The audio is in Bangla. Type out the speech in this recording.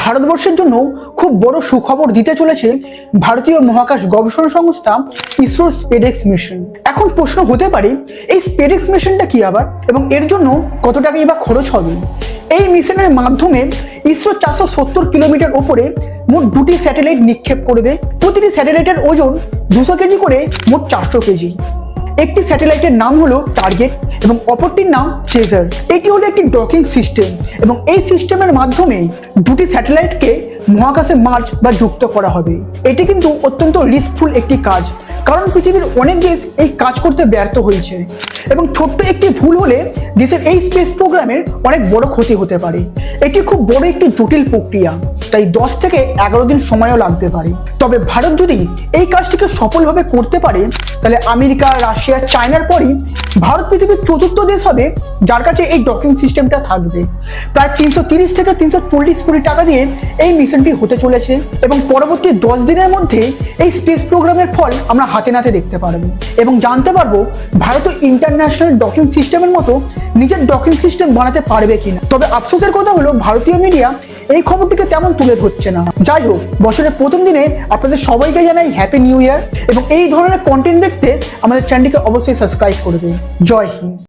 ভারতবর্ষের জন্য খুব বড় সুখবর দিতে চলেছে ভারতীয় মহাকাশ গবেষণা সংস্থা ইসরোর স্পেডএক্স মিশন। এখন প্রশ্ন হতে পারে, এই স্পেডএক্স মিশনটা কি আবার, এবং এর জন্য কত টাকাই বা খরচ হবে? এই মিশনের মাধ্যমে ইসরো 470 কিলোমিটার ওপরে মোট 2টি স্যাটেলাইট নিক্ষেপ করবে। প্রতিটি স্যাটেলাইটের ওজন 200 কেজি করে, মোট 400 কেজি। একটি স্যাটেলাইটের নাম হলো টার্গেট এবং অপরটির নাম চেজার। এটি হলো একটি ডকিং সিস্টেম এবং এই সিস্টেমের মাধ্যমে দুটি স্যাটেলাইটকে মহাকাশে মার্জ বা যুক্ত করা হবে। এটি কিন্তু অত্যন্ত রিস্কফুল একটি কাজ, কারণ পৃথিবীর অনেক দেশ এই কাজ করতে ব্যর্থ হয়েছে এবং ছোট্ট একটি ভুল হলে দেশের এই স্পেস প্রোগ্রামের অনেক বড় ক্ষতি হতে পারে। এটি খুব বড় একটি জটিল প্রক্রিয়া, তাই 10 থেকে 11 দিন সময়ও লাগতে পারে। তবে ভারত যদি এই কাজটিকে সফলভাবে করতে পারে, তাহলে আমেরিকা, রাশিয়া, চায়নার পরই ভারত পৃথিবীর চতুর্থ দেশ হবে যার কাছে এই ডকিং সিস্টেমটা থাকবে। প্রায় 330 থেকে 340 কোটি টাকা দিয়ে এই মিশনটি হতে চলেছে এবং পরবর্তী 10 দিনের মধ্যে এই স্পেস প্রোগ্রামের ফল আমরা হাতে নাতে দেখতে পারবো এবং জানতে পারবো ভারত ইন্টারন্যাশনাল ডকিং সিস্টেমের মতো নিজের ডকিং সিস্টেম বানাতে পারবে কিনা। তবে আফসোসের কথা হলো, ভারতীয় মিডিয়া এই খবরটিকে তেমন তুলে ধরছে না। যাই হোক, বছরের প্রথম দিনে আপনাদের সবাইকে জানাই হ্যাপি নিউ ইয়ার এবং এই ধরনের কন্টেন্ট দেখতে আমাদের চ্যানেলটিকে অবশ্যই সাবস্ক্রাইব করবেন। জয় হিন্দ।